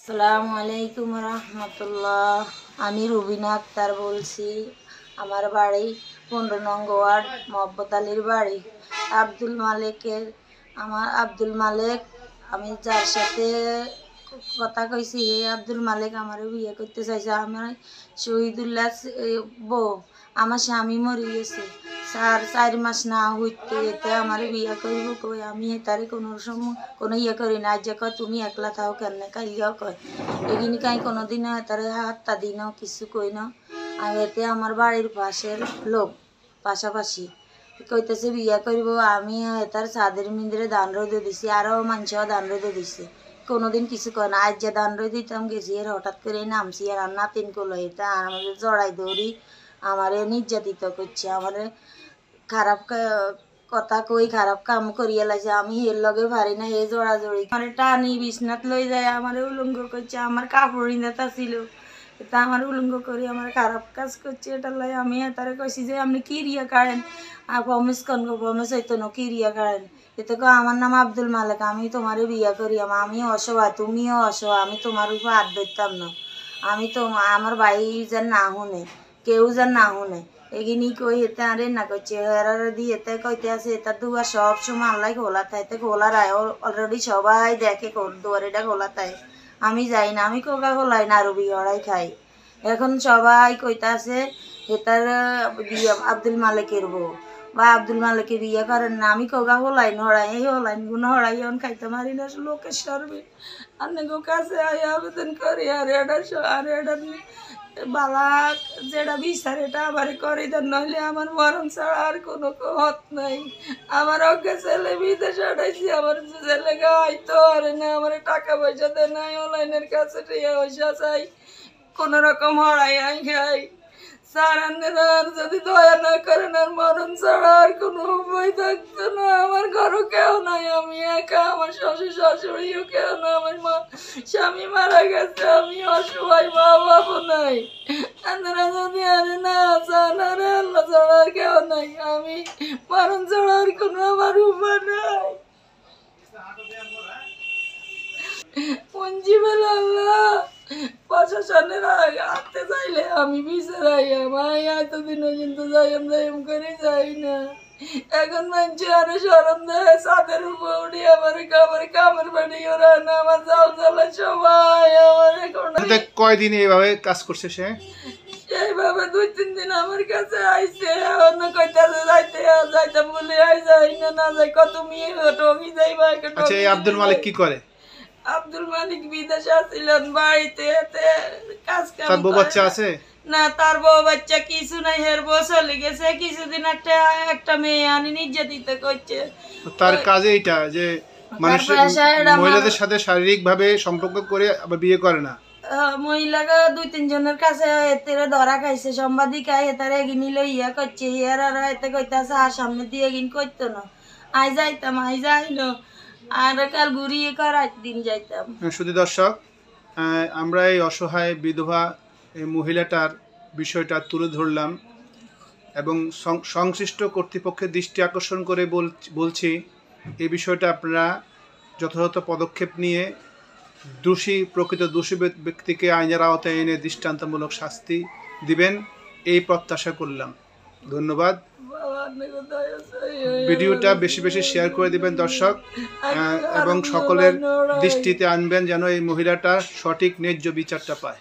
আসসালামু আলাইকুম রহমতুল্লাহ। আমি রুবিনা আক্তার বলছি। আমার বাড়ি 15 নং ওয়ার্ড, মোহাম্মদ আলীর বাড়ি। আব্দুল মালেক, আমি যার সাথে কথা কইছি হে আব্দুল মালেক আমার বিয়ে করতে চাইছে। আমার শহীদুল্লাহ বউ, আমার স্বামী মরে গেছে। 4 মাস না হইতে এতে আমার বিয়ে করব কই, আমি তারে কোনো সময় কোনো ইয়ে করি না। আজ কয় তুমি একলা থাও কেন, কাইলিয়াও কয় এগিনি কাই কোনোদিনও তারে হাতটা দিন কিছু কই না। আর এতে আমার বাড়ির পাশের লোক পাশাপাশি কইতেছে বিয়ে করব। আমি তার চাঁদের মিন্দিরে দান রইদে দিছি, আরও মানুষও দান রইদে দিছে, কোনোদিন কিছু কয় না। আজ যে দান রই দিতাম গেছি আর হঠাৎ করে নামছি আর নাতিন কোলো এটা আমাদের জড়াই ধরি আমারে নির্যাতিত করছে, আমারে খারাপ কথা কই খারাপ কাম করিয়া লাগছে। আমি এর লগে পারি না, এ জড়াজড়ি আমার টানি বিছনাত লই যায়, আমার উলঙ্গ করছে, আমার কাপড় নেতা ছিল এটা আমার উলঙ্গ করি আমার খারাপ কাজ করছে। এটা লাই আমি তারে কইছি যে আপনি কি রিয়া কারেন প্রমিস কন প্রমিস হইতো না কি রিয়া কারেন। এতে কো আমার নাম আব্দুল মালেক, আমি তোমারে বিয়া করি, আমিও অসহায় তুমিও অসহায়, আমি তোমার উপর হাত ধরতাম না। আমি তো আমার ভাই যেন না শুনে, কেউ যেন না শুনে এগিনি কই এতে আরে না করছে হেরারে দিয়ে এতে কইতে আছে এটা দুয়ার সব সময় আল্লাহ খোলা থাকে, এতে খোলা রায় অলরেডি সবাই দেখে দুয়ারিটা খোলা থাকে। আমি যাই না, আমি কোকা খোলাই না, আরবি হড়াই খাই। এখন সবাই কইতে আছে এটার বিয়ে আব্দুল মালেকের বউ বা আব্দুল মালেকের বিয়ে করেন না। আমি কোকা হলাই হড়াই এই হলাই গুণ হড়াই এখন খাইতে মারি না লোকের সর্বে অনেক কাছে আবেদন করি। আর এটা বালা যেটা বিচার এটা আবার করে দেন, নইলে আমার মরণ ছাড়া আর কোনো হত নাই। আমার অজ্ঞা ছেলে বিদেশে উঠাইছি, আমার ছেলে গাইতো আর না, আমার টাকা পয়সা দেয় নাই, অনলাইনের কাছে পয়সা চাই, কোন রকম হড়াই আই খাই। স্যার আর যদি দয়া না করেন আর মরণ ছাড়া আর কোনো উপায় থাকতো না। আমার ঘরও কেউ নাই, আমি একা, আমার শ্বশুর শাশুড়িও কেউ না, আমার স্বামী মারা গেছে, আমি অসহায়, মা বাবা নাই। আপনারা যদি আরে না চান আর আল্লাহ ছাড়া আর কেউ নাই, আমি মরণ ছাড়া আর কোনো আমার উপায় নাই। মঞ্জিবেল আল্লাহ প্রশাসনের আনতে চাইলে আমি বিচারাই আমার এতদিনও কিন্তু যাইম করে যাই না। এখন মানছি আরো সরম দেয়, ছাদের উপর উঠি আমার কামের বাড়ি ওরা না, আমার চাল চালা সবাই আমার। কয়দিন এইভাবে কাজ করছে সে? এইভাবে 2-3 দিন আমার কাছে আইসে, অন্য কইতাছে যাইতাম বলে আই যাই না, না যাই কত মেয়ে টঙ্গি যাইবা। আচ্ছা, এই আব্দুল মালিক কি করে? আব্দুল মালিক বিদেশে ছিলেন, বাড়িতে কাজ কাম। তার বউ বাচ্চা আছে? না, তার বউ বাচ্চা কিছু নাই, হের বউ চলে গেছে কিছুদিন, একটা মেয়ে আনি নির্যাতিত করছে। তার কাজে এইটা যে মানুষের মহিলাদের সাথে শারীরিক ভাবে সম্পর্ক করে আবার বিয়ে করে না। মহিলাকে 2-3 জনের কাছে এতে ধরা খাইছে, সাংবাদিক এতারে এগিনি লইয়া করছে, ইয়ার আর এতে কইতাছে আর সামনে দিয়ে এগিন করতো না, আই যাইতাম আই যাই না, আর কাল ঘুরিয়ে করার দিন যাইতাম। শুধু দর্শক, আমরা এই অসহায় বিধবা এই মহিলাটার বিষয়টা তুলে ধরলাম এবং সংশ্লিষ্ট কর্তৃপক্ষের দৃষ্টি আকর্ষণ করে বলছি এই বিষয়টা আপনারা যথাযথ পদক্ষেপ নিয়ে প্রকৃত দোষী ব্যক্তিকে আইনের আওতায় এনে দৃষ্টান্তমূলক শাস্তি দিবেন এই প্রত্যাশা করলাম। ধন্যবাদ। ভিডিওটা বেশি বেশি শেয়ার করে দিবেন দর্শক, এবং সকলের দৃষ্টিতে আনবেন যেন এই মহিলাটা সঠিক ন্যায্য বিচারটা পায়।